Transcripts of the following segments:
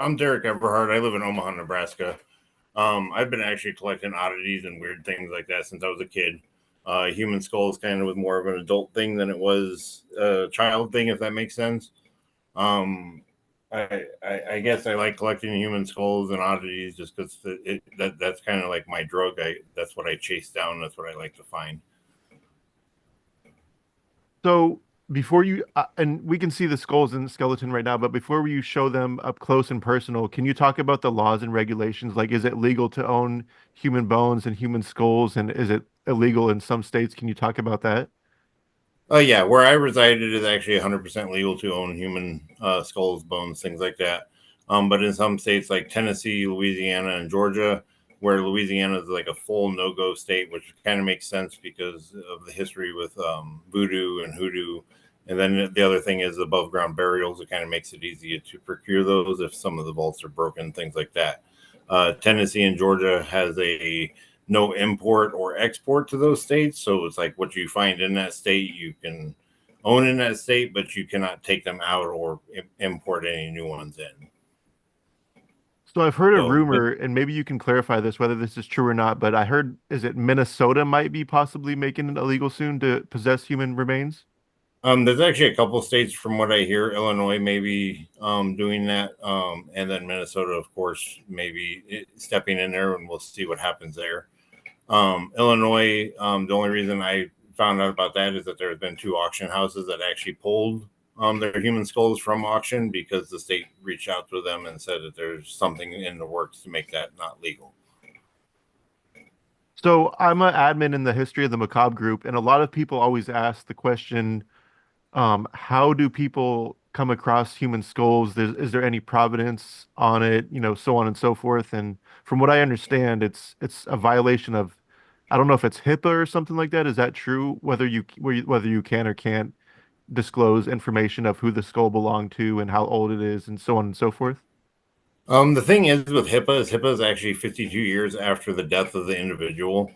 I'm Derek Everhart. I live in Omaha, Nebraska. I've been actually collecting oddities and weird things like that since I was a kid. Human skulls kind of was more of an adult thing than it was a child thing, if that makes sense. Um, I guess I like collecting human skulls and oddities just because that's kind of like my drug. That's what I chase down. That's what I like to find. So before you, and we can see the skulls and the skeleton right now, but before you show them up close and personal, can you talk about the laws and regulations? Like, is it legal to own human bones and human skulls, and is it illegal in some states? Can you talk about that? Oh yeah, where I reside, it is actually 100% legal to own human skulls, bones, things like that. But in some states like Tennessee, Louisiana, and Georgia, where Louisiana is like a full no-go state, which kind of makes sense because of the history with voodoo and hoodoo. And then the other thing is above ground burials. It kind of makes it easier to procure those if some of the vaults are broken, things like that. Tennessee and Georgia has a no import or export to those states. So it's like what you find in that state, you can own in that state, but you cannot take them out or import any new ones in. So I've heard a So, but rumor, and maybe you can clarify this, whether this is true or not, but I heard, is it Minnesota might be possibly making it illegal soon to possess human remains? there's actually a couple states from what I hear. Illinois maybe doing that, and then Minnesota, of course, maybe stepping in there, and we'll see what happens there. Illinois, the only reason I found out about that is that there have been two auction houses that actually pulled their human skulls from auction because the state reached out to them and said that there's something in the works to make that not legal. So I'm an admin in the History of the Macabre group, and a lot of people always ask the question, how do people come across human skulls? Is there any provenance on it? So on and so forth. And from what I understand, it's a violation of, I don't know if it's HIPAA or something like that. Is that true? Whether you can or can't disclose information of who the skull belonged to and how old it is, and so on and so forth. The thing is with HIPAA is actually 52 years after the death of the individual.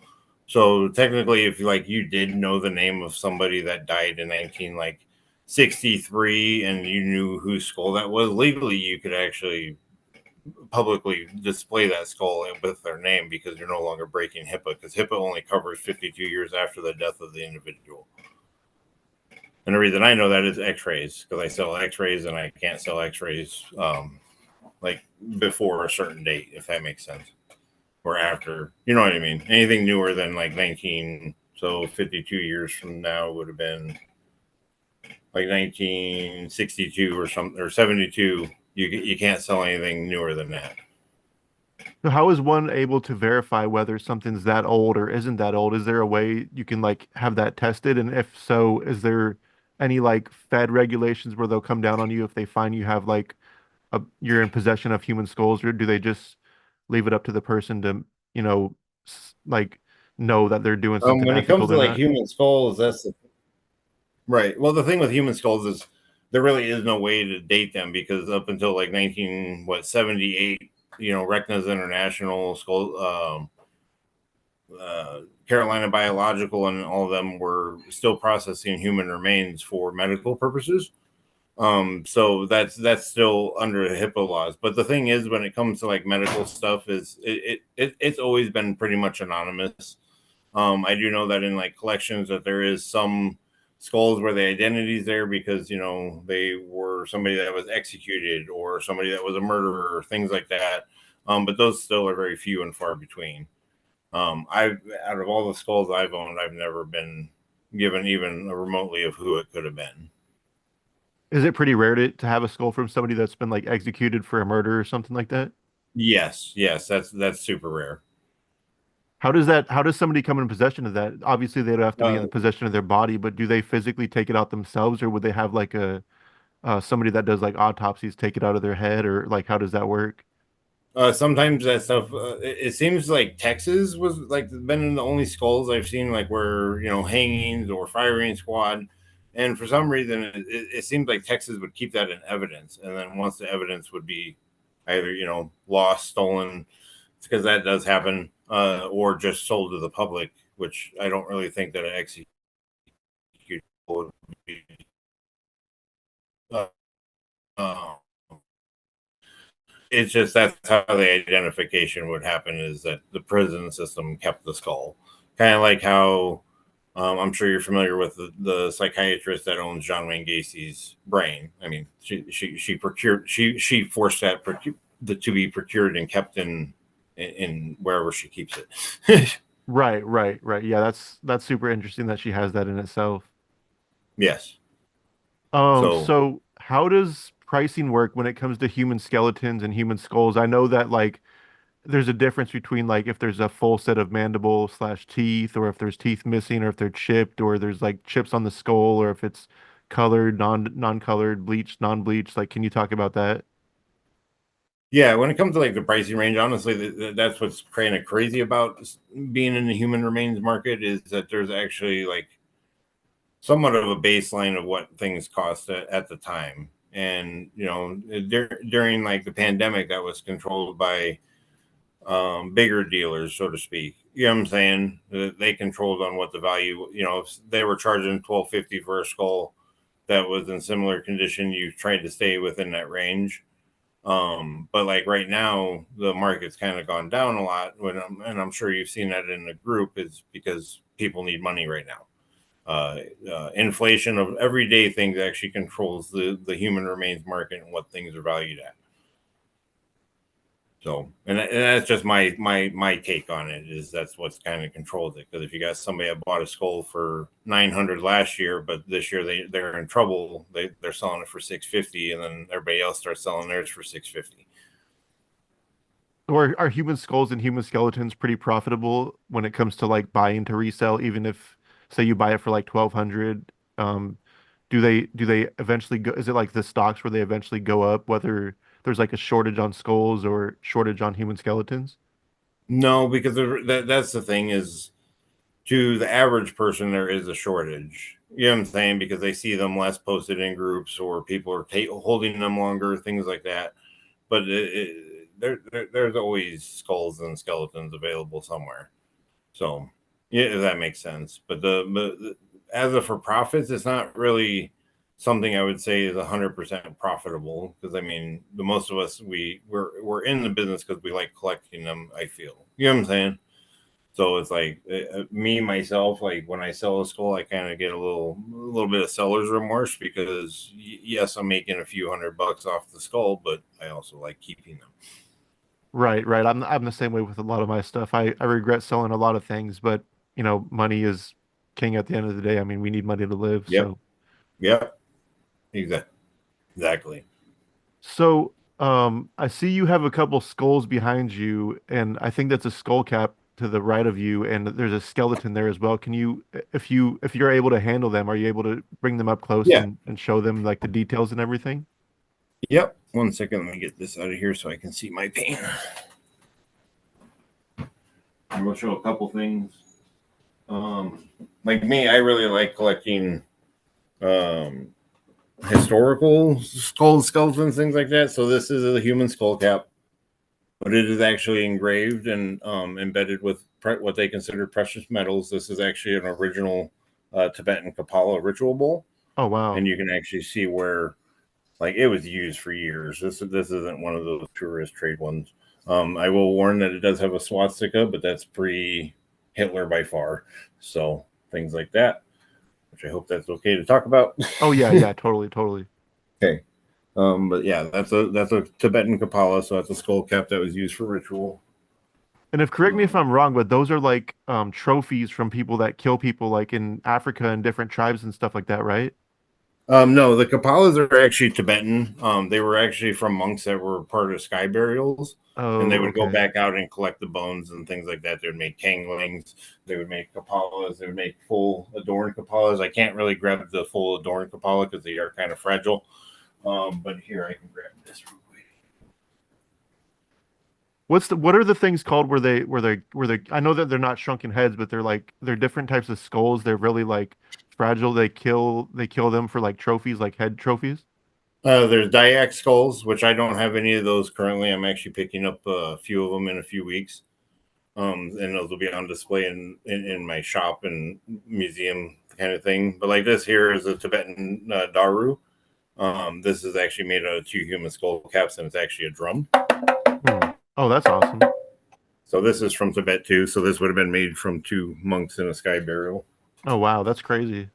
So technically, if like you did know the name of somebody that died in 19 like 63 and you knew whose skull that was, legally you could actually publicly display that skull with their name because you're no longer breaking HIPAA because HIPAA only covers 52 years after the death of the individual. And the reason I know that is X-rays because I sell X-rays and I can't sell X-rays like before a certain date, if that makes sense, or after. You know what I mean? Anything newer than like 19, so 52 years from now would have been like 1962 or something or 72. You can't sell anything newer than that. So how is one able to verify whether something's that old or isn't that old? Is there a way you can like have that tested? And if so, is there any like Fed regulations where they'll come down on you if they find you have like you're in possession of human skulls, or do they just leave it up to the person to, you know, like know that they're doing something When it ethical comes to they're like not? human skulls, right. Well, the thing with human skulls is there really is no way to date them because up until like 1978, Reckna's International Skull, Carolina Biological, and all of them were still processing human remains for medical purposes. So that's still under the HIPAA laws. But the thing is, when it comes to like medical stuff, is it's always been pretty much anonymous. I do know that in like collections that there is some skulls where the identity is there because they were somebody that was executed or somebody that was a murderer, things like that. But those still are very few and far between. I've out of all the skulls I've owned, I've never been given even remotely of who it could have been. Is it pretty rare to have a skull from somebody that's been like executed for a murder or something like that? Yes, that's super rare. How does somebody come in possession of that? Obviously, they don't have to be in Uh, the possession of their body, but do they physically take it out themselves, or would they have like a somebody that does like autopsies take it out of their head, or like how does that work? Sometimes that stuff. It seems like Texas was like been in the only skulls I've seen like where hangings or firing squad, and for some reason it seems like Texas would keep that in evidence, and then once the evidence would be either lost, stolen, because that does happen, or just sold to the public, which I don't really think that an execution would be. Uh, uh, it's just that's how the identification would happen, is that the prison system kept the skull, kind of like how I'm sure you're familiar with the psychiatrist that owns John Wayne Gacy's brain. I mean, she procured she forced that to be procured and kept in wherever she keeps it. Right, right, right. Yeah, that's super interesting that she has that in itself. Yes. So So how does pricing work when it comes to human skeletons and human skulls? I know that like there's a difference between like if there's a full set of mandible slash teeth, or if there's teeth missing, or if they're chipped, or there's like chips on the skull, or if it's colored, non-colored, bleached, non-bleached. Like, can you talk about that? yeah, when it comes to like the pricing range, honestly, that's what's kind of crazy about being in the human remains market, is that there's actually like somewhat of a baseline of what things cost at the time. And during like the pandemic, that was controlled by bigger dealers, so to speak. You know what I'm saying? They controlled on what the value. If they were charging 1250 for a skull that was in similar condition, you tried to stay within that range. But like right now, the market's kind of gone down a lot. And I'm sure you've seen that in the group, is because people need money right now. Inflation of everyday things actually controls the human remains market and what things are valued at. So, and that's just my take on it, is that's what's kind of controls it. Because if you got somebody that bought a skull for 900 last year, but this year they're in trouble, they're selling it for 650, and then everybody else starts selling theirs for 650. Or are human skulls and human skeletons pretty profitable when it comes to like buying to resell, even if say you buy it for like 1200? Do they eventually go, is it like the stocks where they eventually go up, whether there's like a shortage on skulls or shortage on human skeletons? No, because that's the thing, is to the average person there is a shortage. You know what I'm saying? Because they see them less posted in groups, or people are holding them longer, things like that. But there's always skulls and skeletons available somewhere. So, yeah, if that makes sense. But as of for profits, it's not really something I would say is 100% profitable, because I mean, the most of us we're in the business because we like collecting them. I feel, you know what I'm saying. So it's like me myself, like when I sell a skull, I kind of get a little bit of seller's remorse, because yes, I'm making a few $100 off the skull, but I also like keeping them. Right, right. I'm the same way with a lot of my stuff. I regret selling a lot of things, but money is king at the end of the day. I mean, we need money to live. Yep. So Yep. Exactly. I see you have a couple skulls behind you, and I think that's a skull cap to the right of you, and there's a skeleton there as well. Can you, if you're able to handle them, are you able to bring them up close Yeah. and show them like the details and everything? Yep. 1 second. Let me get this out of here so I can see my paint. I will show a couple things. Um, like me, I really like collecting um, historical skeletons, things like that. So this is a human skull cap, but it is actually engraved and embedded with what they consider precious metals. This is actually an original Tibetan Kapala ritual bowl, Oh wow. and you can actually see where like it was used for years. This isn't one of those tourist trade ones. I will warn that it does have a swastika, but that's pre Hitler by far. So things like that, which I hope that's okay to talk about. Oh yeah, yeah, totally, totally. Okay. But yeah, that's a Tibetan Kapala, so that's a skull cap that was used for ritual. And if correct me if I'm wrong, but those are like trophies from people that kill people like in Africa and different tribes and stuff like that, right? No, the Kapalas are actually Tibetan. They were actually from monks that were part of sky burials, and they Oh, would go okay. back out and collect the bones and things like that. They would make kanglings, they would make Kapalas, they would make full adorned Kapalas. I can't really grab the full adorned Kapala because they are kind of fragile. But here I can grab this real quick. What are the things called where they I know that they're not shrunken heads, but they're different types of skulls. They're really like fragile. They kill them for like trophies, like head trophies. There's Dayak skulls, which I don't have any of those currently. I'm actually picking up a few of them in a few weeks. And those will be on display in my shop and museum kind of thing. But like this here is a Tibetan Daru. This is actually made out of two human skull caps, and it's actually a drum. Hmm. Oh, that's awesome. So this is from Tibet too. So this would have been made from two monks in a sky burial. Oh, wow, that's crazy.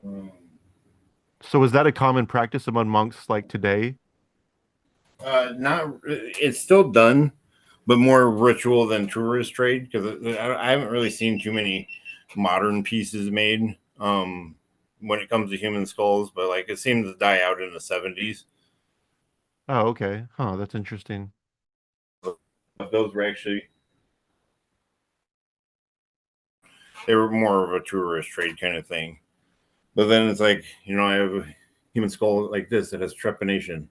Um, So is that a common practice among monks like today? not it's still done, but more ritual than tourist trade because I haven't really seen too many modern pieces made when it comes to human skulls. But like it seemed to die out in the 70s. Oh, okay. Huh, that's interesting. Those were actually they were more of a tourist trade kind of thing. But then it's like I have a human skull like this that has trepanation,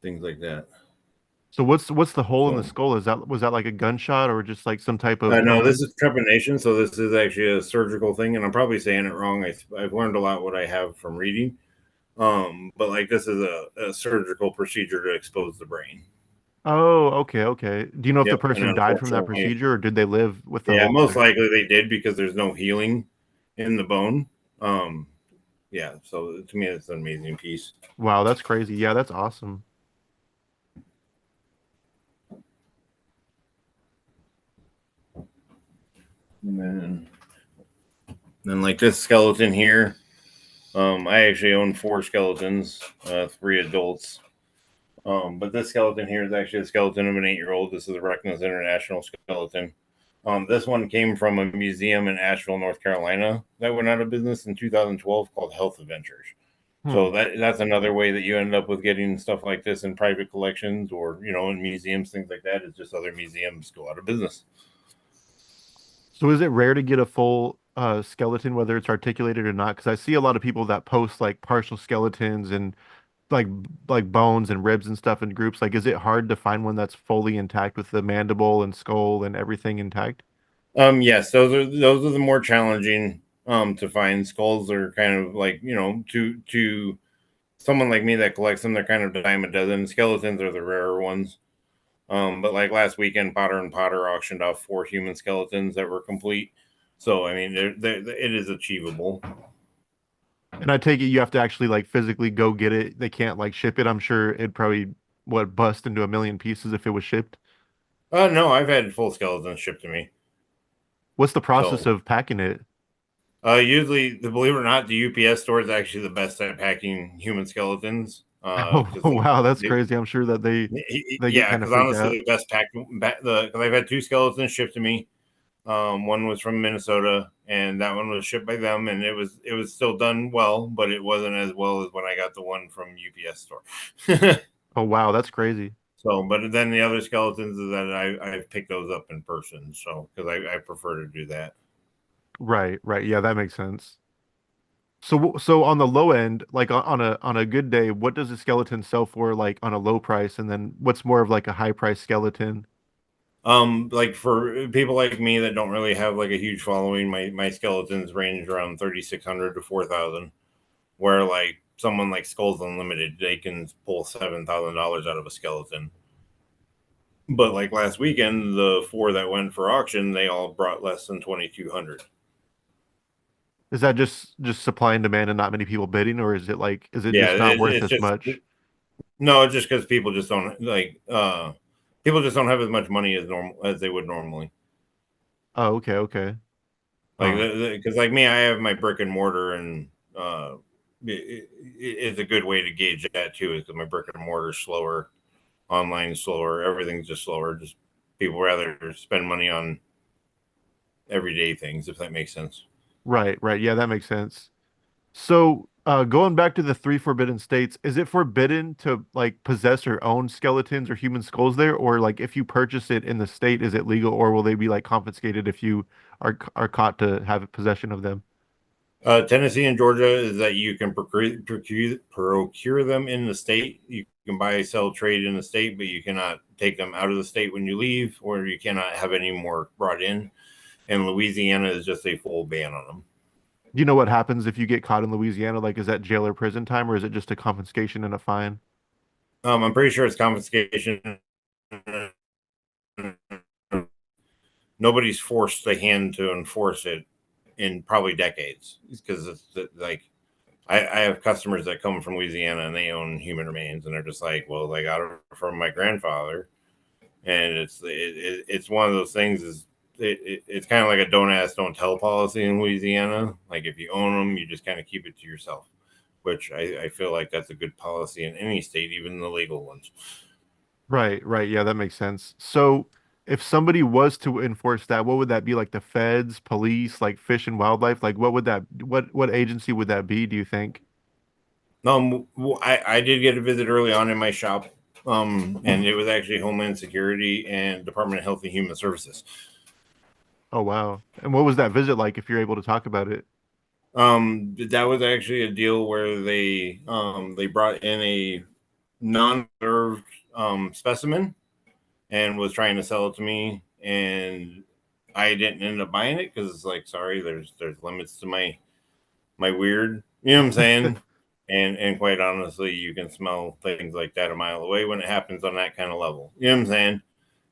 things like that. So what's the hole in the So skull? Is that was that like a gunshot or just like some type of no, this bone? is trepanation. So this is actually a surgical thing, and I'm probably saying it wrong. I've learned a lot what I have from reading. But like this is a surgical procedure to expose the brain. Oh, okay, okay. Do you know if the Yep. And person died from that unfortunately, procedure or did they live with the yeah, hole in most there? likely they did because there's no healing in the bone. Um, yeah. So to me, it's an amazing piece. Wow, that's crazy. Yeah, that's awesome. And then like this skeleton here, I actually own four skeletons, three adults. But this skeleton here is actually a skeleton of an 8-year-old. This is a Reckness International skeleton. This one came from a museum in Asheville, North Carolina, that went out of business in 2012 called Health Adventures. So Hmm. that's another way that you end up with getting stuff like this in private collections or in museums, things like that. Is just other museums go out of business. So is it rare to get a full skeleton, whether it's articulated or not? Because I see a lot of people that post like partial skeletons and like like bones and ribs and stuff in groups. Like, is it hard to find one that's fully intact with the mandible and skull and everything intact? Yes, those are the more challenging to find. Skulls are kind of like to someone like me that collects them, they're kind of a dime a dozen. Skeletons are the rarer ones. But like last weekend, Potter and Potter auctioned off 4 human skeletons that were complete. So I mean, it is achievable. And I take it you have to actually like physically go get it. They can't like ship it. I'm sure it'd probably what bust into a million pieces if it was shipped. No, I've had full skeletons shipped to me. What's the process So of packing it? usually, believe it or not, the UPS store is actually the best at packing human skeletons. Oh, Because wow, that's crazy. I'm sure that they get yeah, kind of because freaked honestly, out. the best pack because I've had 2 skeletons shipped to me. One was from Minnesota, and that one was shipped by them, and it was still done well, but it wasn't as well as when I got the one from UPS store. Oh, wow, that's crazy. So, but then the other skeletons that I've picked those up in person, so because I prefer to do that. Right, right. Yeah, that makes sense. So on the low end, like on a good day, what does a skeleton sell for like on a low price? And then what's more of like a high price skeleton? Like for people like me that don't really have like a huge following, my skeletons range around 3,600 to 4,000. Where like someone like Skulls Unlimited, they can pull $7,000 out of a skeleton. But like last weekend, the 4 that went for auction, they all brought less than 2,200. Is that just supply and demand and not many people bidding, or is it like is it Yeah, just not worth it's as just much? no, it's just because people just don't like people just don't have as much money as normal as they would normally. Oh, okay, okay. Like Huh. because like me, I have my brick and mortar, and it's a good way to gauge that too. Is because my brick and mortar is slower, online slower, everything's just slower. Just people rather spend money on everyday things, if that makes sense. Right, right. Yeah, that makes sense. So, going back to the three forbidden states, is it forbidden to like possess or own skeletons or human skulls there, or like if you purchase it in the state, is it legal, or will they be like confiscated if you are caught to have possession of them? Tennessee and Georgia is that you can procure them in the state. You can buy, sell, trade in the state, but you cannot take them out of the state when you leave, or you cannot have any more brought in. And Louisiana is just a full ban on them. Do you know what happens if you get caught in Louisiana? Like, is that jail or prison time, or is it just a confiscation and a fine? I'm pretty sure it's confiscation. Nobody's forced the hand to enforce it in probably decades because it's like I have customers that come from Louisiana and they own human remains, and they're just like, well, they got it from my grandfather, and it's one of those things. It's kind of like a don't ask, don't tell policy in Louisiana. Like if you own them, you just kind of keep it to yourself, which I feel like that's a good policy in any state, even the legal ones. Right, right. Yeah, that makes sense. So if somebody was to enforce that, what would that be? Like the feds, police, like fish and wildlife? Like what agency would that be, do you think? No, I did get a visit early on in my shop, and it was actually Homeland Security and Department of Health and Human Services. Oh wow. And what was that visit like if you're able to talk about it? That was actually a deal where they brought in a non-served specimen and was trying to sell it to me, and I didn't end up buying it because it's like, sorry, there's limits to my weird. You know what I'm saying? And quite honestly, you can smell things like that a mile away when it happens on that kind of level. You know what I'm saying?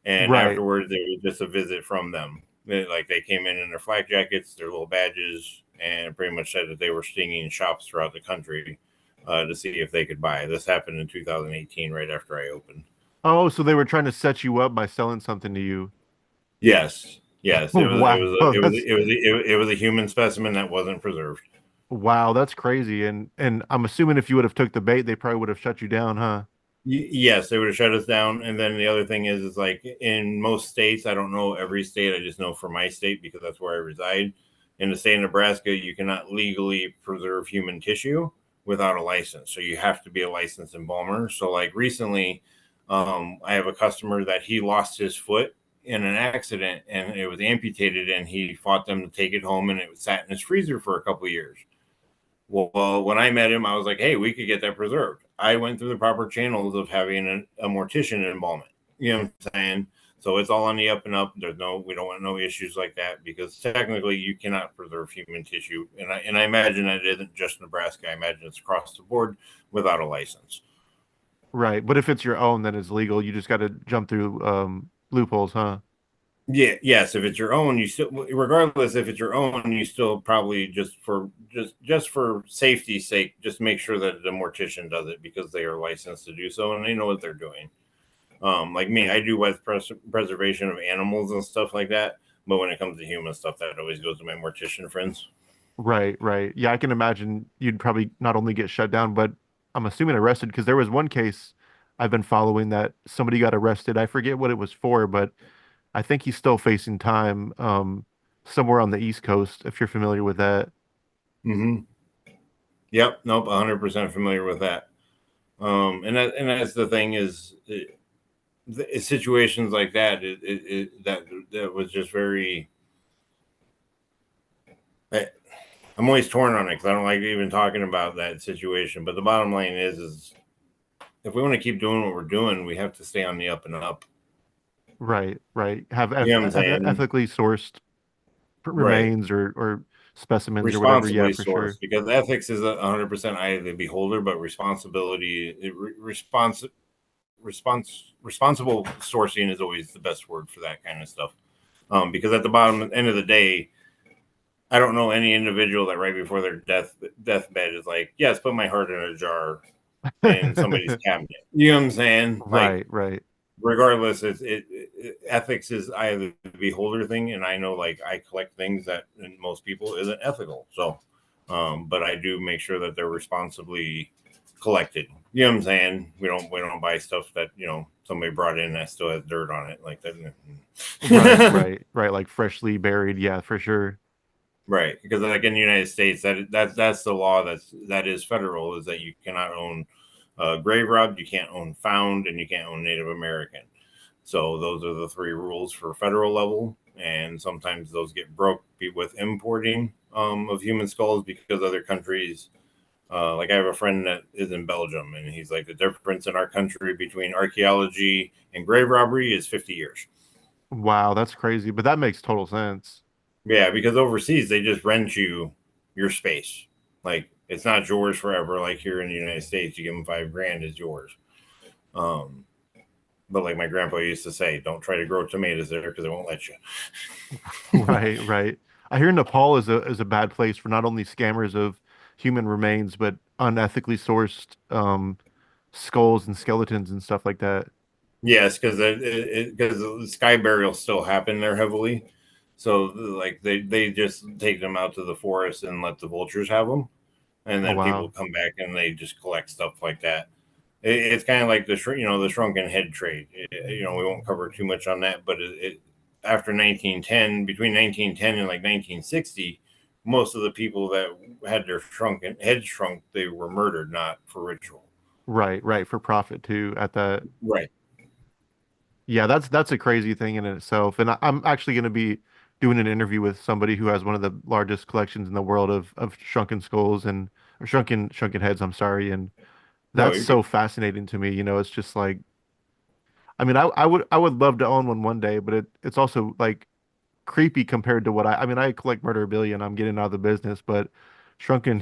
And Right. afterwards, it was just a visit from them. Like they came in their flak jackets, their little badges, and pretty much said that they were stinging shops throughout the country to see if they could buy. This happened in 2018, right after I opened. Oh, so they were trying to set you up by selling something to you. Yes, yes, Wow. That's it was a human specimen that wasn't preserved. wow, that's crazy. And I'm assuming if you would have took the bait, they probably would have shut you down, huh? Yes, they would have shut us down. And then the other thing is like in most states, I don't know every state, I just know for my state because that's where I reside. In the state of Nebraska, you cannot legally preserve human tissue without a license. So you have to be a licensed embalmer. So like recently, I have a customer that he lost his foot in an accident and it was amputated, and he fought them to take it home, and it sat in his freezer for a couple of years. Well, when I met him, I was like, hey, we could get that preserved. I went through the proper channels of having a mortician embalmment. You know what I'm saying? So it's all on the up and up. We don't want no issues like that because technically you cannot preserve human tissue. And I imagine that it isn't just Nebraska. I imagine it's across the board without a license. Right. But if it's your own, then it's legal. You just got to jump through loopholes, huh? Yeah, yes. If it's your own, you still, regardless, if it's your own, you still probably just for safety's sake, just make sure that the mortician does it because they are licensed to do so and they know what they're doing. Like me, I do preservation of animals and stuff like that, but when it comes to human stuff, that always goes to my mortician friends. Right, right. Yeah, I can imagine you'd probably not only get shut down, but I'm assuming arrested because there was one case I've been following that somebody got arrested. I forget what it was for, but I think he's still facing time somewhere on the East Coast, if you're familiar with that. Mm-hmm. Yep. Nope. 100% familiar with that. And that's the thing is, situations like that, that was just very. I'm always torn on it because I don't like even talking about that situation. But the bottom line is if we want to keep doing what we're doing, we have to stay on the up and up. Right, right. Have You know what I'm saying? ethically sourced Right. remains or specimens or whatever. Yeah, Responsibly for sure. sourced, because ethics is 100% eye of the beholder, but responsible sourcing is always the best word for that kind of stuff. Because at the bottom end of the day, I don't know any individual that right before their deathbed is like, yes, put my heart in a jar in somebody's cabinet. You know what I'm saying? Like Right, right, regardless, ethics is eye of the beholder thing, and I know like I collect things that in most people isn't ethical. So, but I do make sure that they're responsibly collected. You know what I'm saying? We don't buy stuff that somebody brought in that still has dirt on it like right, that. right, right. Like freshly buried. Yeah, for sure. Right, because like in the United States, that's the law that is federal, is that you cannot own grave robbed, you can't own found, and you can't own Native American. So those are the three rules for federal level, and sometimes those get broke with importing of human skulls because other countries. Like I have a friend that is in Belgium, and he's like the difference in our country between archaeology and grave robbery is 50 years. Wow, that's crazy, but that makes total sense. Yeah, because overseas they just rent you your space. Like it's not yours forever. Like here in the United States, you give them 5 grand, is yours. Um, but like my grandpa used to say, don't try to grow tomatoes there because they won't let you. Right, right. I hear Nepal is a bad place for not only scammers of human remains, but unethically sourced skulls and skeletons and stuff like that. Yes, because because the sky burials still happen there heavily, so like they just take them out to the forest and let the vultures have them, and Oh then people wow. come back and they just collect stuff like that. It's kind of like the the shrunken head trade. We won't cover too much on that, but after 1910, between 1910 and like 1960, most of the people that had their shrunken heads shrunk, they were murdered, not for ritual. Right, right, for profit too at that. Right. Yeah, that's a crazy thing in itself. And I'm actually going to be doing an interview with somebody who has one of the largest collections in the world of shrunken skulls and or shrunken heads, I'm sorry. And No, that's you're so good. fascinating to me. It's just like I mean, I would love to own one day, but it's also like creepy compared to what I mean, I collect murderabilia and I'm getting out of the business, but shrunken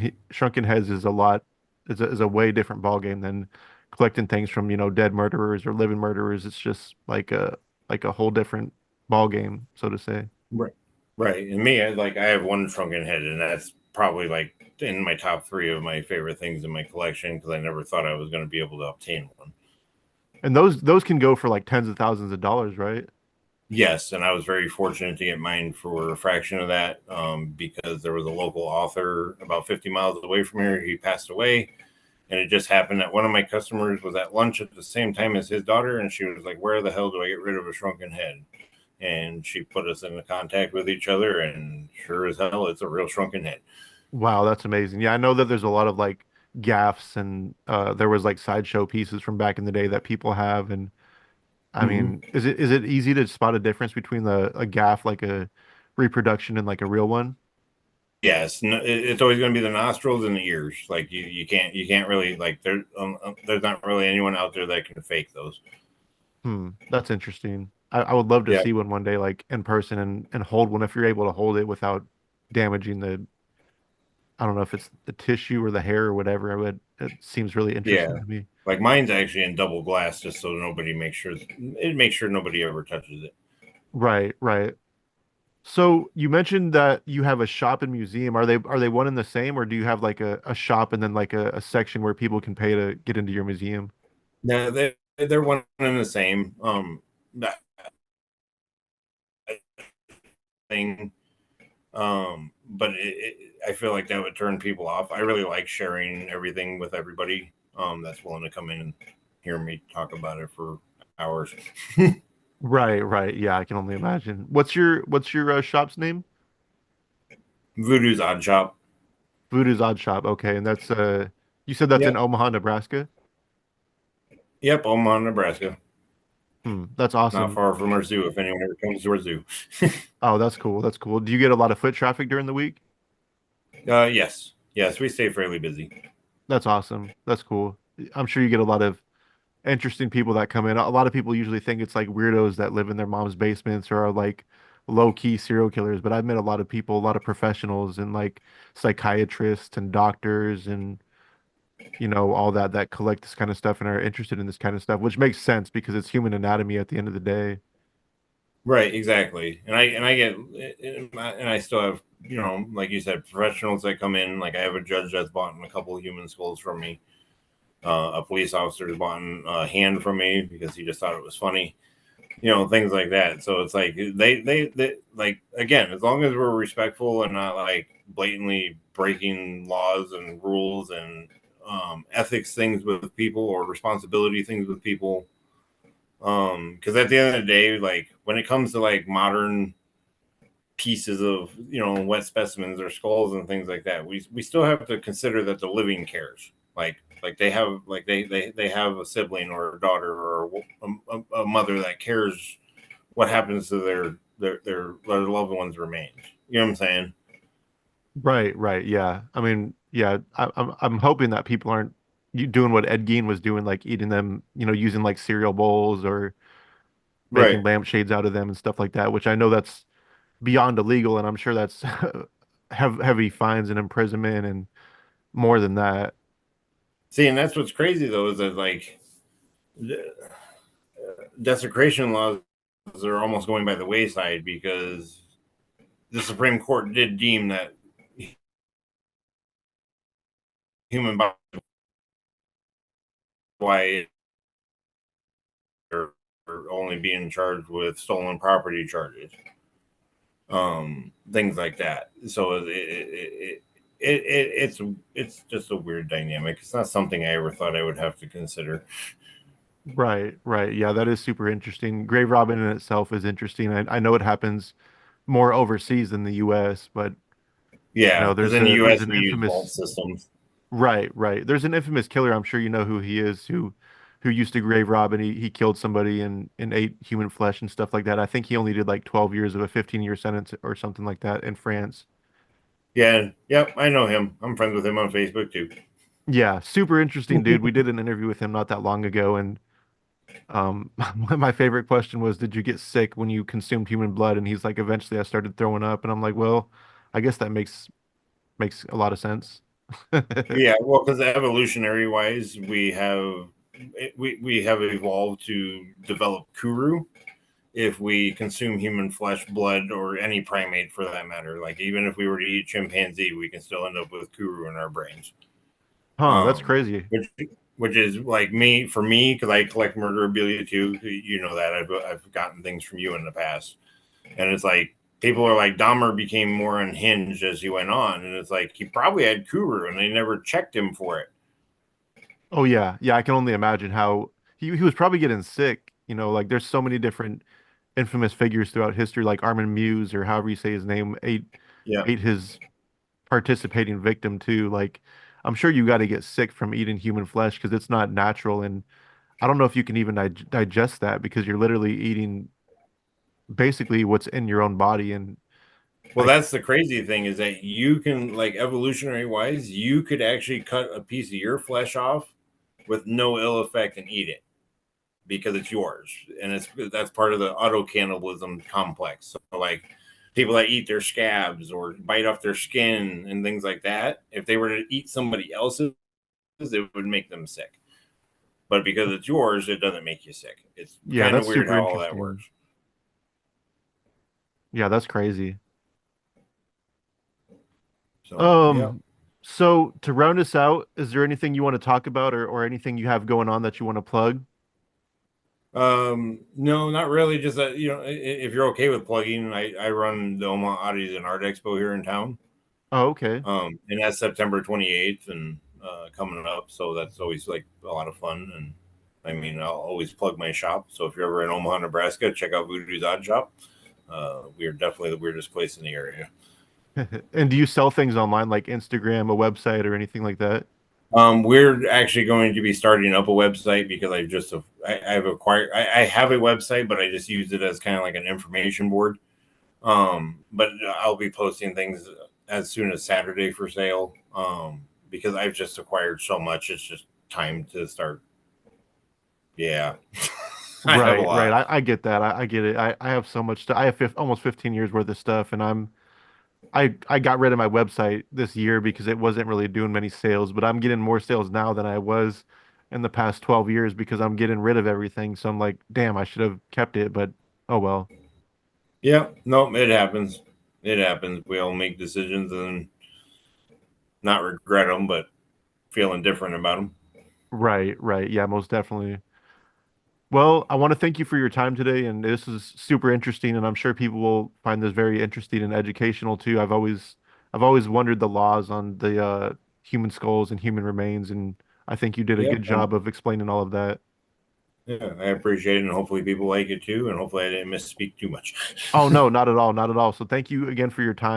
heads is a lot is a way different ball game than collecting things from, dead murderers or living murderers. It's just like a whole different ball game, so to say. Right. Right. And me, I have one shrunken head, and that's probably like in my top three of my favorite things in my collection because I never thought I was going to be able to obtain one. And those can go for like tens of thousands of dollars, right? Yes, and I was very fortunate to get mine for a fraction of that because there was a local author about 50 miles away from here. He passed away, and it just happened that one of my customers was at lunch at the same time as his daughter, and she was like, "Where the hell do I get rid of a shrunken head?" And she put us into contact with each other, and sure as hell, it's a real shrunken head. Wow, that's amazing. Yeah, I know that there's a lot of like gaffs and there was like sideshow pieces from back in the day that people have. And I Mm-hmm. mean, is it easy to spot a difference between a gaff, like a reproduction, and like a real one? Yes, it's always going to be the nostrils and the ears. Like you can't really like there's not really anyone out there that can fake those. Hmm, that's interesting. I would love to Yeah, see one day, like in person, and hold one if you're able to hold it without damaging I don't know if it's the tissue or the hair or whatever. It seems really yeah. interesting to me. Like mine's actually in double glass, just so nobody makes sure it makes sure nobody ever touches it. Right, right. So you mentioned that you have a shop and museum. Are they one and the same, or do you have like a shop and then like a section where people can pay to get into your museum? No, they're one and the same. That thing. But I feel like that would turn people off. I really like sharing everything with everybody. That's willing to come in and hear me talk about it for hours. Right, right. Yeah, I can only imagine. What's your shop's name? Voodoo's Odd Shop. Voodoo's Odd Shop. Okay, and that's you said that's in Yep. Omaha, Nebraska? Yep. Omaha, Nebraska. Hmm, that's Not awesome. far from our zoo if anyone ever comes to our zoo. Oh, that's cool. That's cool. Do you get a lot of foot traffic during the week? Yes. Yes. We stay fairly busy. That's awesome. That's cool. I'm sure you get a lot of interesting people that come in. A lot of people usually think it's like weirdos that live in their mom's basements or are like low-key serial killers, but I've met a lot of people, a lot of professionals and like psychiatrists and doctors and all that collect this kind of stuff and are interested in this kind of stuff, which makes sense because it's human anatomy at the end of the day. Right. Exactly. And I get and I still have like you said professionals that come in. Like I have a judge that's bought a couple of human skulls from me. A police officer has bought a hand from me because he just thought it was funny. Things like that. So it's like they like again, as long as we're respectful and not like blatantly breaking laws and rules and ethics things with people or responsibility things with people. Because at the end of the day, like when it comes to like modern pieces of wet specimens or skulls and things like that, we still have to consider that the living cares. Like they have like they have a sibling or a daughter or a mother that cares what happens to their loved ones remains. You know what I'm saying? Right, right. Yeah. I mean, yeah, I'm hoping that people aren't doing what Ed Gein was doing, like eating them, using like cereal bowls or making Right. lampshades out of them and stuff like that, which I know that's beyond illegal, and I'm sure that's heavy fines and imprisonment and more than that. See, and that's what's crazy though is that like desecration laws are almost going by the wayside because the Supreme Court did deem that human body, why are only being charged with stolen property charges, things like that. So it's just a weird dynamic. It's not something I ever thought I would have to consider. Right, right. Yeah, that is super interesting. Grave robbing in itself is interesting. I know it happens more overseas than the US, but Yeah, because in the there's U.S. an we use vault infamous systems. right, right. There's an infamous killer. I'm sure you know who he is, who used to grave rob and he killed somebody and ate human flesh and stuff like that. I think he only did like 12 years of a 15-year sentence or something like that in France. Yeah, yep, I know him. I'm friends with him on Facebook too. Yeah, super interesting dude. We did an interview with him not that long ago, and my favorite question was, "Did you get sick when you consumed human blood?" And he's like, "Eventually, I started throwing up." And I'm like, "Well, I guess that makes a lot of sense." Yeah, well, because evolutionary wise, we have evolved to develop kuru if we consume human flesh, blood, or any primate for that matter. Like even if we were to eat chimpanzee, we can still end up with kuru in our brains. Huh, that's Um, crazy. which which is like me for me because I collect murderabilia too. You know that I've gotten things from you in the past, and it's like people are like Dahmer became more unhinged as he went on, and it's like he probably had kuru and they never checked him for it. Oh yeah, yeah. I can only imagine how he was probably getting sick. Like there's so many different infamous figures throughout history, like Armin Muse or however you say his name, Yeah. ate his participating victim too. Like I'm sure you got to get sick from eating human flesh because it's not natural, and I don't know if you can even digest that because you're literally eating basically what's in your own body. And Well, I, that's the crazy thing is that you can, like, evolutionary wise, you could actually cut a piece of your flesh off with no ill effect and eat it because it's yours, and that's part of the auto cannibalism complex. So, like, people that eat their scabs or bite off their skin and things like that, if they were to eat somebody else's, it would make them sick. But because it's yours, it doesn't make you sick. It's yeah, kind of that's weird super how all that interesting. works. Yeah, that's crazy. So, yeah. Um, so to round us out, is there anything you want to talk about or anything you have going on that you want to plug? No, not really. Just that if you're okay with plugging, I run the Omaha Oddities and Art Expo here in town. Oh, okay. And that's September 28th and coming up, so that's always like a lot of fun. And I mean, I'll always plug my shop. So if you're ever in Omaha, Nebraska, check out Voodoo's Odd Shop. We are definitely the weirdest place in the area. And do you sell things online like Instagram, a website, or anything like that? We're actually going to be starting up a website because I've acquired I have a website, but I just use it as kind of like an information board. But I'll be posting things as soon as Saturday for sale. Because I've just acquired so much, it's just time to start. Yeah, I have a Right, right. lot. I get that. I get it. I have so much stuff. I have almost 15 years worth of stuff, and I got rid of my website this year because it wasn't really doing many sales, but I'm getting more sales now than I was in the past 12 years because I'm getting rid of everything. So I'm like, damn, I should have kept it, but oh well. Yeah, no, it happens. It happens. We all make decisions and not regret them, but feeling different about them. Right, right. Yeah, most definitely. Well, I want to thank you for your time today, and this is super interesting, and I'm sure people will find this very interesting and educational too. I've always wondered the laws on the human skulls and human remains, and I think you did a Yep. good job of explaining all of that. Yeah, I appreciate it, and hopefully people like it too, and hopefully I didn't misspeak too much. Oh no, not at all, not at all. So thank you again for your time.